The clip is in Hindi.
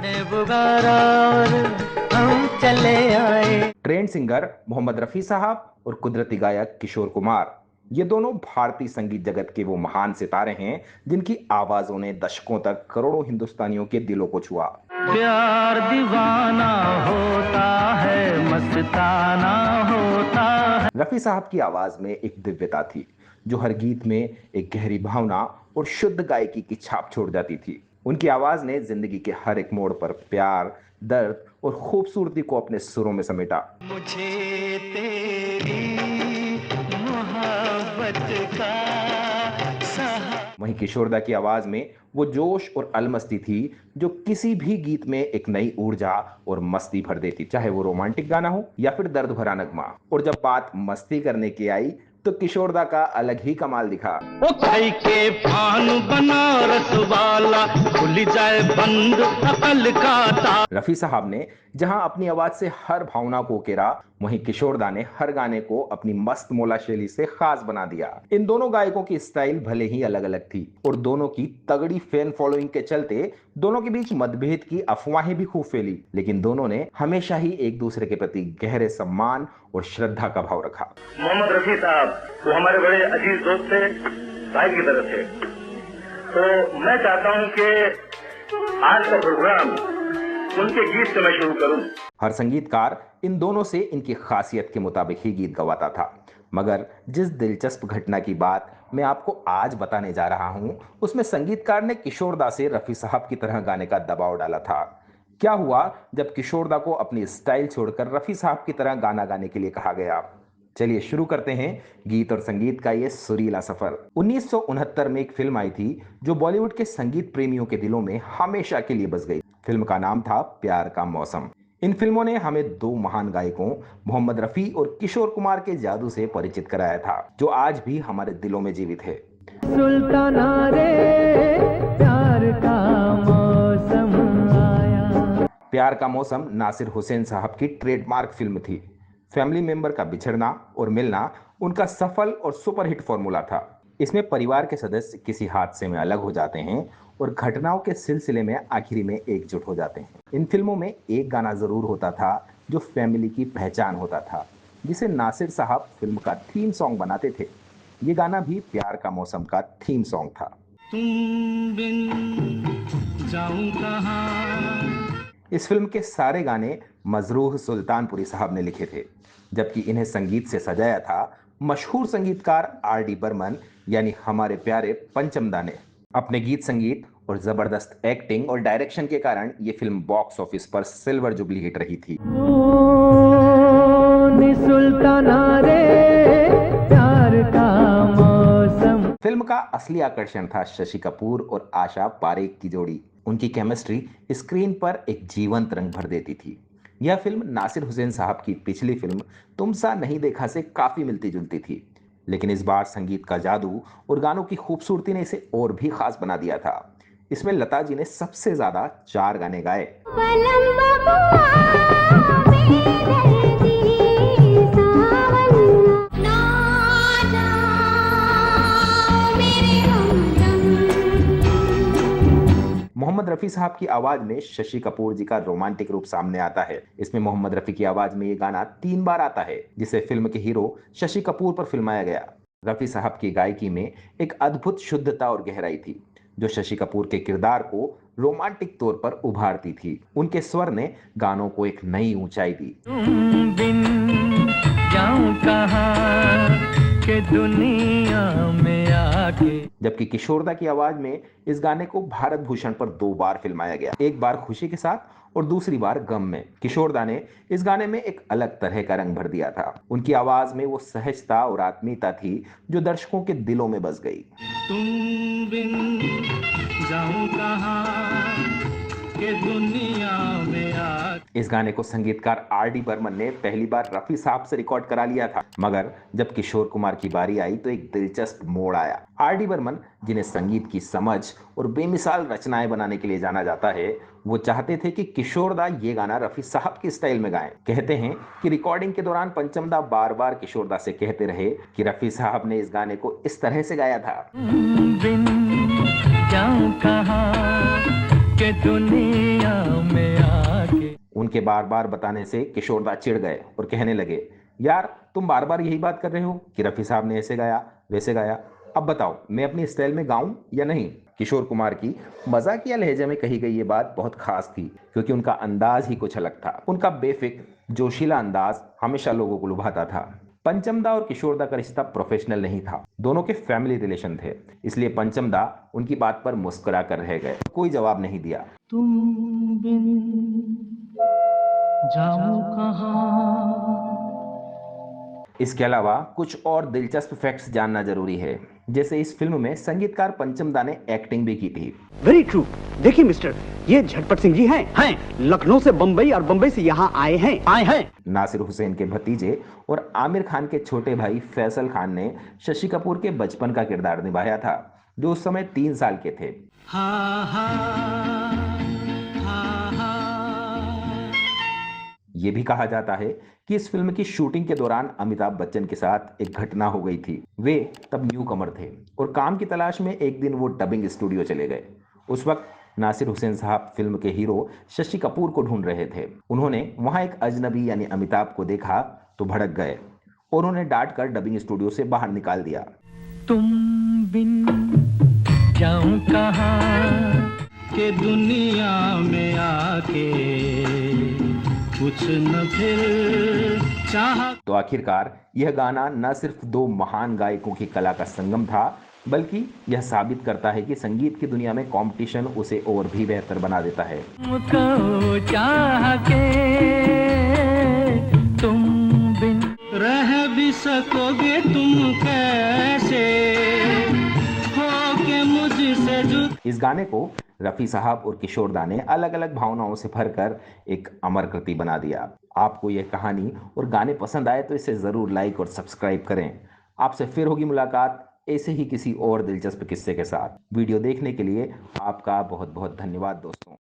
ने पुकारा और हम चले आए। ट्रेंड सिंगर मोहम्मद रफी साहब और कुदरती गायक किशोर कुमार, ये दोनों भारतीय संगीत जगत के वो महान सितारे हैं जिनकी आवाजों ने दशकों तक करोड़ों हिंदुस्तानियों के दिलों को छुआ। प्यार दीवाना होता है, मस्ताना होता है। रफी साहब की आवाज में एक दिव्यता थी जो हर गीत में एक गहरी भावना और शुद्ध गायकी की छाप छोड़ जाती थी। उनकी आवाज ने जिंदगी के हर एक मोड़ पर प्यार, दर्द और खूबसूरती को अपने सुरों में समेटा। मुझे तेरी मोहब्बत का वहीं किशोरदा की आवाज में वो जोश और अलमस्ती थी जो किसी भी गीत में एक नई ऊर्जा और मस्ती भर देती, चाहे वो रोमांटिक गाना हो या फिर दर्द भरा नगमा। और जब बात मस्ती करने की आई तो किशोरदा का अलग ही कमाल दिखा। ओ खाई के पान बनारस वाला खुल जाए बंद अकल का ताला। रफी साहब ने जहां अपनी आवाज से हर भावना को उकेरा, वहीं किशोरदा ने हर गाने को अपनी मस्त मौला शैली से खास बना दिया। इन दोनों गायकों की स्टाइल भले ही अलग अलग थी और दोनों की तगड़ी फैन फॉलोइंग के चलते दोनों के बीच मतभेद की अफवाहें भी खूब फैली, लेकिन दोनों ने हमेशा ही एक दूसरे के प्रति गहरे सम्मान और श्रद्धा का भाव रखा। मोहम्मद रफी साहब वो हमारे बड़े अजीज दोस्त थे, भाई की तरफ थे। तो मैं चाहता हूं कि आज का प्रोग्राम उनके गीत से मैं शुरू करूं। हर संगीतकार इन दोनों से इनकी खासियत के मुताबिक ही गीत गवाता था, मगर जिस दिलचस्प घटना की बात मैं आपको आज बताने जा रहा हूं, उसमें संगीतकार ने किशोरदा से रफी साहब की तरह गाने का दबाव डाला था। क्या हुआ जब किशोरदा को अपनी स्टाइल छोड़कर रफी साहब की तरह गाना गाने के लिए कहा गया? चलिए शुरू करते हैं गीत और संगीत का ये सुरीला सफर। 1969 में एक फिल्म आई थी जो बॉलीवुड के संगीत प्रेमियों के दिलों में हमेशा के लिए बस गई। फिल्म का नाम था प्यार का मौसम। इन फिल्मों ने हमें दो महान गायकों मोहम्मद रफी और किशोर कुमार के जादू से परिचित कराया था, जो आज भी हमारे दिलों में जीवित है। सुल्ताना रे प्यार का मौसम आया। प्यार का मौसम नासिर हुसैन साहब की ट्रेडमार्क फिल्म थी। फैमिली मेंबर का बिछड़ना और मिलना उनका सफल और सुपरहिट फॉर्मूला था। इसमें परिवार के सदस्य किसी हादसे में अलग हो जाते हैं और घटनाओं के सिलसिले में आखिरी में एकजुट हो जाते हैं। इन फिल्मों में एक गाना जरूर होता था जो फैमिली की पहचान होता था, जिसे नासिर साहब फिल्म का थीम सॉन्ग बनाते थे। ये गाना भी प्यार का मौसम का थीम सॉन्ग था। तुम बिन जाऊं कहां। इस फिल्म के सारे गाने मजरूह सुल्तानपुरी साहब ने लिखे थे, जबकि इन्हें संगीत से सजाया था मशहूर संगीतकार R.D. बर्मन यानी हमारे प्यारे पंचमदा ने। अपने गीत संगीत और जबरदस्त एक्टिंग और डायरेक्शन के कारण ये फिल्म बॉक्स ऑफिस पर सिल्वर जुबली हिट रही थी। सुल्ताना रे प्यार का मौसम। फिल्म का असली आकर्षण था शशि कपूर और आशा पारेख की जोड़ी। उनकी केमिस्ट्री स्क्रीन पर एक जीवंत रंग भर देती थी। यह फिल्म नासिर हुसैन साहब की पिछली फिल्म तुम सा नहीं देखा से काफी मिलती जुलती थी, लेकिन इस बार संगीत का जादू और गानों की खूबसूरती ने इसे और भी खास बना दिया था। इसमें लता जी ने सबसे ज्यादा 4 गाने गाए। मोहम्मद रफी साहब की आवाज में शशि कपूर जी का रोमांटिक रूप सामने आता है। इसमें मोहम्मद रफी की आवाज में ये गाना 3 बार आता है, जिसे फिल्म के हीरो शशि कपूर पर फिल्माया गया। रफी साहब की गायकी में एक अद्भुत शुद्धता और गहराई थी, जो शशि कपूर के किरदार को रोमांटिक तौर पर उभारती थी। उनके स्वर ने गानों को एक नई ऊंचाई दी। तुम बिन जाऊं कहां के दुनिया में आके। जबकि किशोरदा की आवाज में इस गाने को भारत भूषण पर 2 बार फिल्माया गया, एक बार खुशी के साथ और दूसरी बार गम में। किशोरदा ने इस गाने में एक अलग तरह का रंग भर दिया था। उनकी आवाज में वो सहजता और आत्मीयता थी जो दर्शकों के दिलों में बस गई। तुम बिन जाऊं कहां के दुनिया में आके। इस गाने को संगीतकार R.D. बर्मन ने पहली बार रफी साहब से रिकॉर्ड करा लिया था, मगर जब किशोर कुमार की बारी आई तो एक दिलचस्प मोड़ आया। R.D. बर्मन, जिन्हें संगीत की समझ और बेमिसाल रचनाएं बनाने के लिए जाना जाता है, वो चाहते थे कि किशोरदा ये गाना रफी साहब की स्टाइल में गाएं। कहते हैं कि रिकॉर्डिंग के दौरान पंचमदा बार बार किशोरदा से कहते रहे कि रफी साहब ने इस गाने को इस तरह से गाया था। बिन जाऊं कहां के दुनिया उनके बार बार बताने से किशोरदा चिढ़ गए और कहने लगे, यार तुम बार बार यही बात कर रहे हो कि रफ़ी साहब ने ऐसे गाया वैसे गाया, अब बताओ मैं अपनी स्टाइल में गाऊं या नहीं। किशोर कुमार की मजाकिया लहजे में कही गई ये बात बहुत खास थी, क्योंकि उनका अंदाज ही कुछ अलग था। उनका बेफिक्र जोशीला अंदाज हमेशा लोगों को लुभाता था। पंचमदा और किशोरदा का रिश्ता प्रोफेशनल नहीं था, दोनों के फैमिली रिलेशन थे, इसलिए पंचमदा उनकी बात पर मुस्कुरा कर रह गए, कोई जवाब नहीं दिया। तुम बिन जाऊं कहाँ। इसके अलावा कुछ और दिलचस्प फैक्ट्स जानना जरूरी है, जैसे इस फिल्म में संगीतकार पंचमदा ने एक्टिंग भी की थी। Very true. देखिए मिस्टर, ये झटपट सिंह जी हैं लखनऊ से बम्बई और बम्बई से यहाँ आए हैं। नासिर हुसैन के भतीजे और आमिर खान के छोटे भाई फैसल खान ने शशि कपूर के बचपन का किरदार निभाया था, जो उस समय 3 साल के थे। ये भी कहा जाता है कि इस फिल्म की शूटिंग के दौरान अमिताभ बच्चन के साथ एक घटना हो गई थी। वे तब न्यू कमर थे और काम की तलाश में एक दिन वो डबिंग स्टूडियो चले गए। उस वक्त नासिर हुसैन साहब फिल्म के हीरो शशि कपूर को ढूंढ रहे थे। उन्होंने वहां एक अजनबी यानी अमिताभ को देखा तो भड़क गए और उन्हें डांट कर डबिंग स्टूडियो से बाहर निकाल दिया। तुम बिन जाऊं कहाँ के दुनिया में आके कुछ न फिर चाह। तो आखिरकार यह गाना न सिर्फ 2 महान गायकों की कला का संगम था, बल्कि यह साबित करता है कि संगीत की दुनिया में कंपटीशन उसे और भी बेहतर बना देता है। तुमको चाह के तुम बिन रह भी सकोगे तुम कैसे हो के मुझसे जुदा। इस गाने को रफ़ी साहब और किशोरदा ने अलग अलग भावनाओं से भरकर एक अमर कृति बना दिया। आपको यह कहानी और गाने पसंद आए तो इसे ज़रूर लाइक और सब्सक्राइब करें। आपसे फिर होगी मुलाकात ऐसे ही किसी और दिलचस्प किस्से के साथ। वीडियो देखने के लिए आपका बहुत बहुत धन्यवाद दोस्तों।